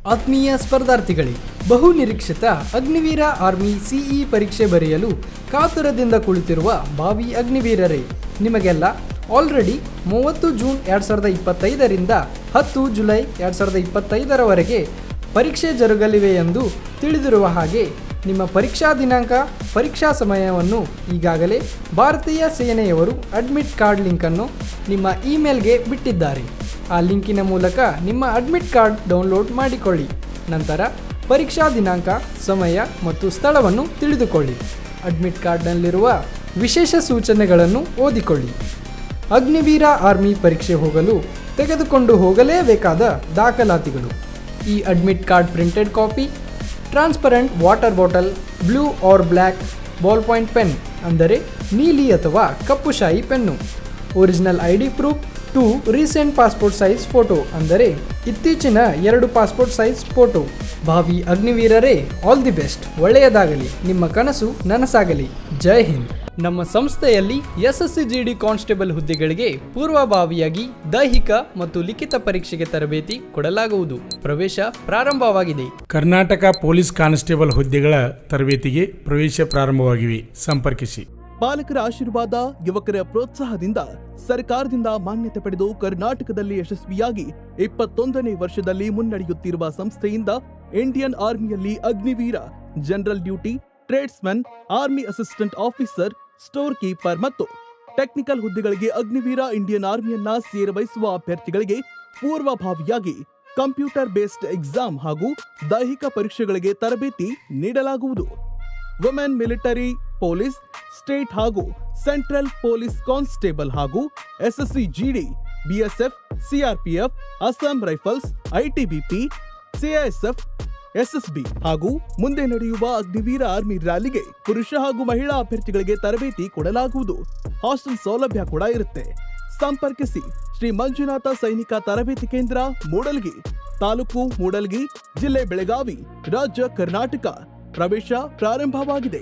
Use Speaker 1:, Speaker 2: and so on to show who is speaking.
Speaker 1: ಆತ್ಮೀಯ ಸ್ಪರ್ಧಾರ್ಥಿಗಳೇ, ಬಹು ನಿರೀಕ್ಷಿತ ಅಗ್ನಿವೀರ ಆರ್ಮಿ ಸಿಇ ಪರೀಕ್ಷೆ ಬರೆಯಲು ಕಾತುರದಿಂದ ಕುಳಿತಿರುವ ಭಾವಿ ಅಗ್ನಿವೀರರೇ, ನಿಮಗೆಲ್ಲ ಆಲ್ರೆಡಿ 30 ಜೂನ್ 2025ರಿಂದ 10 ಜುಲೈ 2025ರವರೆಗೆ ಪರೀಕ್ಷೆ ಜರುಗಲಿವೆ ಎಂದು ತಿಳಿದಿರುವ ಹಾಗೆ ನಿಮ್ಮ ಪರೀಕ್ಷಾ ದಿನಾಂಕ, ಪರೀಕ್ಷಾ ಸಮಯವನ್ನು ಈಗಾಗಲೇ ಭಾರತೀಯ ಸೇನೆಯವರು ಅಡ್ಮಿಟ್ ಕಾರ್ಡ್ ಲಿಂಕನ್ನು ನಿಮ್ಮ ಇಮೇಲ್ಗೆ ಬಿಟ್ಟಿದ್ದಾರೆ. ಆ ಲಿಂಕಿನ ಮೂಲಕ ನಿಮ್ಮ ಅಡ್ಮಿಟ್ ಕಾರ್ಡ್ ಡೌನ್ಲೋಡ್ ಮಾಡಿಕೊಳ್ಳಿ. ನಂತರ ಪರೀಕ್ಷಾ ದಿನಾಂಕ, ಸಮಯ ಮತ್ತು ಸ್ಥಳವನ್ನು ತಿಳಿದುಕೊಳ್ಳಿ. ಅಡ್ಮಿಟ್ ಕಾರ್ಡ್ನಲ್ಲಿರುವ ವಿಶೇಷ ಸೂಚನೆಗಳನ್ನು ಓದಿಕೊಳ್ಳಿ. ಅಗ್ನಿವೀರ ಆರ್ಮಿ ಪರೀಕ್ಷೆ ಹೋಗಲು ತೆಗೆದುಕೊಂಡು ಹೋಗಲೇಬೇಕಾದ ದಾಖಲಾತಿಗಳು: ಈ admit card printed copy, transparent water bottle, blue or black ball point pen ಅಂದರೆ ನೀಲಿ ಅಥವಾ ಕಪ್ಪು ಶಾಯಿ pen, original ID proof, 2 recent passport size photo ಅಂದರೆ ಇತ್ತೀಚಿನ 2 ಪಾಸ್ಪೋರ್ಟ್ ಸೈಜ್ ಫೋಟೋ. ಭಾವಿ ಅಗ್ನಿವೀರರೇ, ಆಲ್ ದಿ ಬೆಸ್ಟ್. ಒಳ್ಳೆಯದಾಗಲಿ, ನಿಮ್ಮ ಕನಸು ನನಸಾಗಲಿ. ಜೈ ಹಿಂದ್. ನಮ್ಮ ಸಂಸ್ಥೆಯಲ್ಲಿ SSC-GD ಕಾನ್ಸ್ಟೇಬಲ್ ಹುದ್ದೆಗಳಿಗೆ ಪೂರ್ವಭಾವಿಯಾಗಿ ದೈಹಿಕ ಮತ್ತು ಲಿಖಿತ ಪರೀಕ್ಷೆಗೆ ತರಬೇತಿ ಕೊಡಲಾಗುವುದು. ಪ್ರವೇಶ ಪ್ರಾರಂಭವಾಗಿದೆ.
Speaker 2: ಕರ್ನಾಟಕ ಪೊಲೀಸ್ ಕಾನ್ಸ್ಟೇಬಲ್ ಹುದ್ದೆಗಳ ತರಬೇತಿಗೆ ಪ್ರವೇಶ ಪ್ರಾರಂಭವಾಗಿವೆ. ಸಂಪರ್ಕಿಸಿ.
Speaker 3: ಪಾಲಕರ ಆಶೀರ್ವಾದ, ಯುವಕರ ಪ್ರೋತ್ಸಾಹದಿಂದ ಸರ್ಕಾರದಿಂದ ಮಾನ್ಯತೆ ಪಡೆದು ಕರ್ನಾಟಕದಲ್ಲಿ ಯಶಸ್ವಿಯಾಗಿ 21ನೇ ವರ್ಷದಲ್ಲಿ ಮುನ್ನಡೆಯುತ್ತಿರುವ ಸಂಸ್ಥೆಯಿಂದ ಇಂಡಿಯನ್ ಆರ್ಮಿಯಲ್ಲಿ Agniveer, general duty, tradesman, army assistant officer, store keeper ಮತ್ತು ಟೆಕ್ನಿಕಲ್ ಹುದ್ದೆಗಳಿಗೆ ಅಗ್ನಿವೀರ ಇಂಡಿಯನ್ ಆರ್ಮಿಯನ್ನ ಸೇರಬಯಸುವ ಅಭ್ಯರ್ಥಿಗಳಿಗೆ ಪೂರ್ವಭಾವಿಯಾಗಿ ಕಂಪ್ಯೂಟರ್ ಬೇಸ್ಡ್ ಎಕ್ಸಾಮ್ ಹಾಗೂ ದೈಹಿಕ ಪರೀಕ್ಷೆಗಳಿಗೆ ತರಬೇತಿ ನೀಡಲಾಗುವುದು. ವುಮೆನ್ ಮಿಲಿಟರಿ, ಪೊಲೀಸ್, ಸ್ಟೇಟ್ ಹಾಗೂ ಸೆಂಟ್ರಲ್ ಪೊಲೀಸ್ ಕಾನ್ಸ್ಟೇಬಲ್ ಹಾಗೂ SSC-GD, BSF, CRPF, Assam rifles, ITBP, CISF, SSB ಹಾಗೂ ಮುಂದೆ ನಡೆಯುವ ಅಗ್ನಿವೀರ ಆರ್ಮಿ ರ್ಯಾಲಿಗೆ ಪುರುಷ ಹಾಗೂ ಮಹಿಳಾ ಅಭ್ಯರ್ಥಿಗಳಿಗೆ ತರಬೇತಿ ಕೊಡಲಾಗುವುದು. ಹಾಸ್ಟೆಲ್ ಸೌಲಭ್ಯ ಕೂಡ ಇರುತ್ತೆ. ಸಂಪರ್ಕಿಸಿ. ಶ್ರೀ ಮಂಜುನಾಥ ಸೈನಿಕ ತರಬೇತಿ ಕೇಂದ್ರ, ಮೂಡಲ್ಗಿ, ತಾಲೂಕು ಮೂಡಲ್ಗಿ, ಜಿಲ್ಲೆ ಬೆಳಗಾವಿ, ರಾಜ್ಯ ಕರ್ನಾಟಕ. ಪ್ರವೇಶ ಪ್ರಾರಂಭವಾಗಿದೆ.